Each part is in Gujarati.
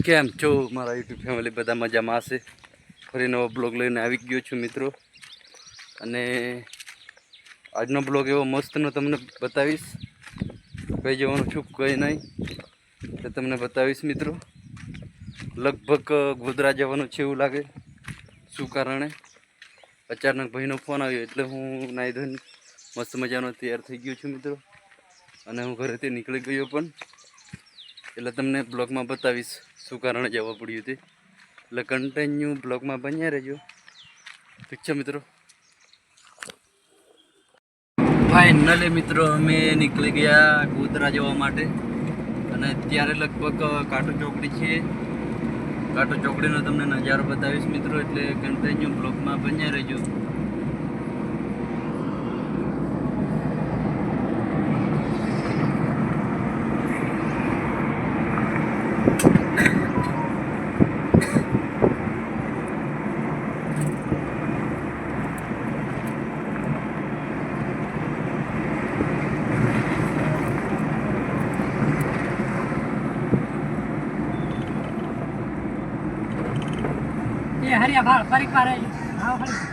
કેમ છો મારા યુટ્યુબ ફેમિલી? બધા મજામાં હશે. ફરી નવો બ્લોગ લઈને આવી ગયો છું મિત્રો. અને આજનો બ્લોગ એવો મસ્તનો તમને બતાવીશ. કઈ જવાનું છું કઈ નહીં તો તમને બતાવીશ મિત્રો. લગભગ ગોધરા જવાનું છે એવું લાગે. શું કારણે? અચાનક ભાઈનો ફોન આવ્યો એટલે હું નાહી ધોઈને મસ્ત મજાનો તૈયાર થઈ ગયો છું મિત્રો. અને હું ઘરેથી નીકળી ગયો પણ. એટલે તમને બ્લોગમાં બતાવીશ શું કારણે જવા પડ્યું તે. એટલે કન્ટિન્યુ બ્લોગમાં બન્યા રહેજો. ઠીક છે મિત્રો. ફાઇનલી મિત્રો અમે નીકળી ગયા ગોધરા જવા માટે. અને અત્યારે લગભગ કાંટો ચોકડી છે. કાંટો ચોકડીનો તમને નજારો બતાવીશ મિત્રો. એટલે કન્ટિન્યુ બ્લોગમાં બન્યા રહેજો. हरिया भाड़ फरीक पार है हां फरीक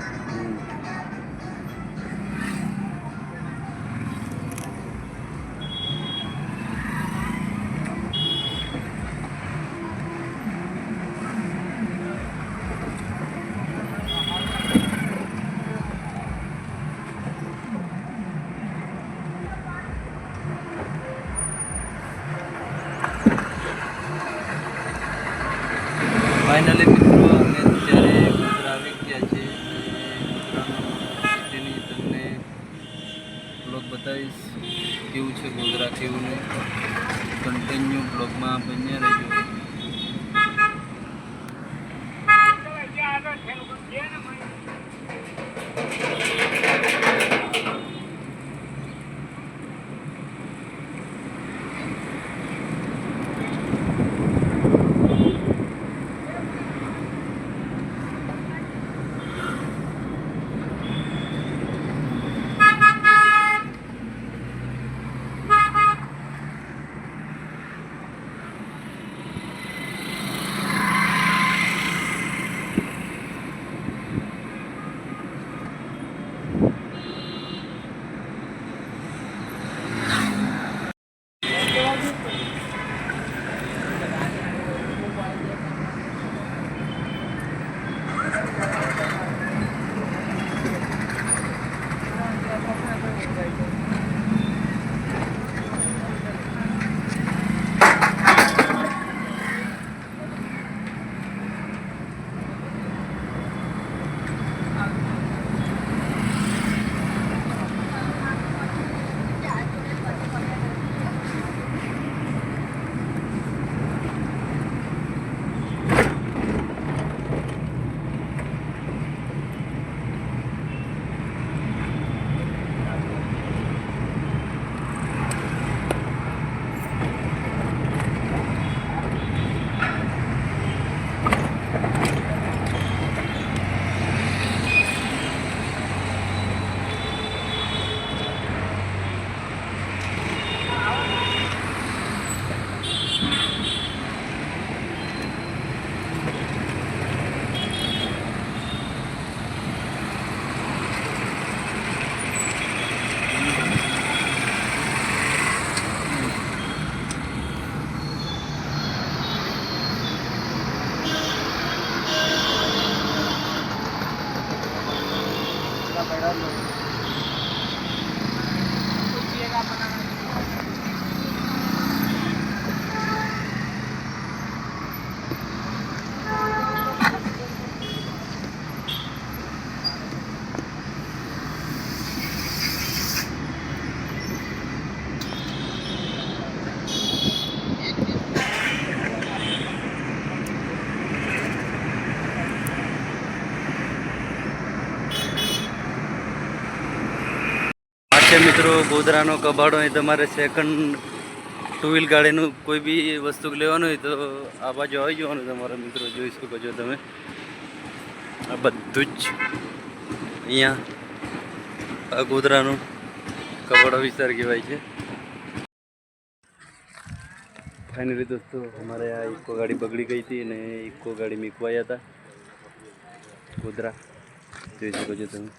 ફાઇનલી મિત્રો અમે અત્યારે ગોધરા આવી ગયા છે. ગોધરાની તમને બ્લોગ બતાવીશ કેવું છે ગોધરા કેવું નહીં. કન્ટિન્યુ બ્લોગમાં બન્યા રહેજો. મિત્રો ગોધરાનો કબાડો અહીં તમારે સેકન્ડ ટુ વ્હીલ ગાડીનું કોઈ બી વસ્તુ લેવાનું હોય તો આ બાજુ આવી જવાનું તમારા મિત્રો. જોઈ શકો છો તમે આ બધું જ અહીંયા આ ગોધરાનું કબાડો વિસ્તાર કહેવાય છે. फाइनली दोस्तों हमारे यहाँ इको गाड़ी बगड़ी गई थी ने इको गाड़ी मीकवाया था ગોધરા જોઈ શકો છો તમે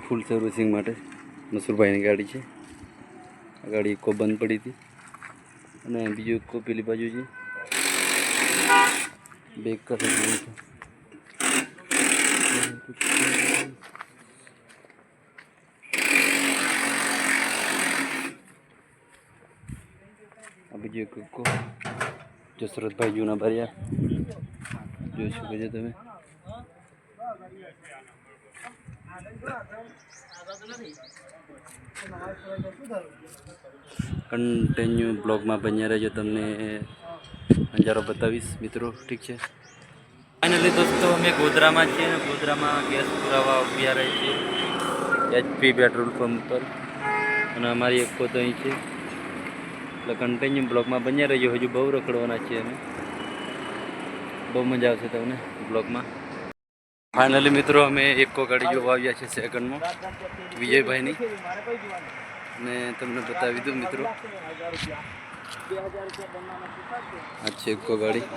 ફૂલ સર્વિસિંગ માટે મસૂરભાઈની ગાડી છે આ ગાડી ઇકો બંધ પડી હતી અને બીજું ઇકો પેલી બાજુ છે બેક કરે છે બીજું એક ઇકો જસરતભાઈ જૂના ભર્યા જોઈ શકો છો તમે કન્ટિન્યુ બ્લોગમાં બન્યા રહેજો તમને નજારો બતાવીશ મિત્રો ઠીક છે ફાઇનલી દોસ્તો અમે ગોધરામાં છીએ અને ગોધરામાં ગેસ પુરાવા ઉભ્યા રહી છે HP પેટ્રોલ પંપ પર અને અમારી એક તો અહીં છે એટલે કન્ટિન્યુ બ્લોગમાં બન્યા રહેજો હજુ બહુ રખડવાના છીએ અમે બહુ મજા આવશે તમને બ્લોગમાં ફાઇનલી મિત્રો અમે એકો ગાડી જોવા આવ્યા છે સેકન્ડમાં વિજયભાઈની અને તમને બતાવી દઉં મિત્રો આ છે એકો ગાડી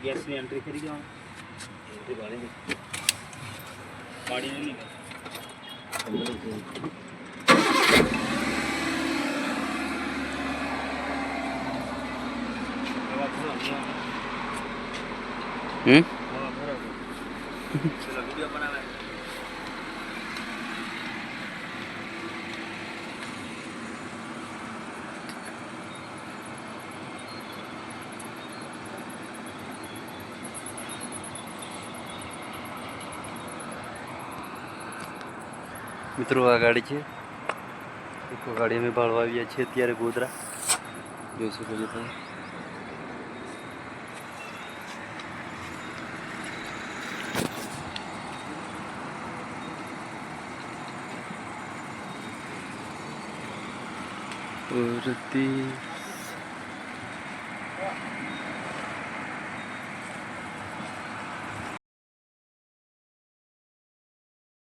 ગેસની એન્ટ્રી કરી દેવાનું પાણી નહીં વિડીયો બનાવે મિત્રો આ ગાડી છે ઇકો ગાડી અમે ભાળવા આવ્યા છીએ અત્યારે ગોધરા જોઈ શકો છો તમે ઉડતી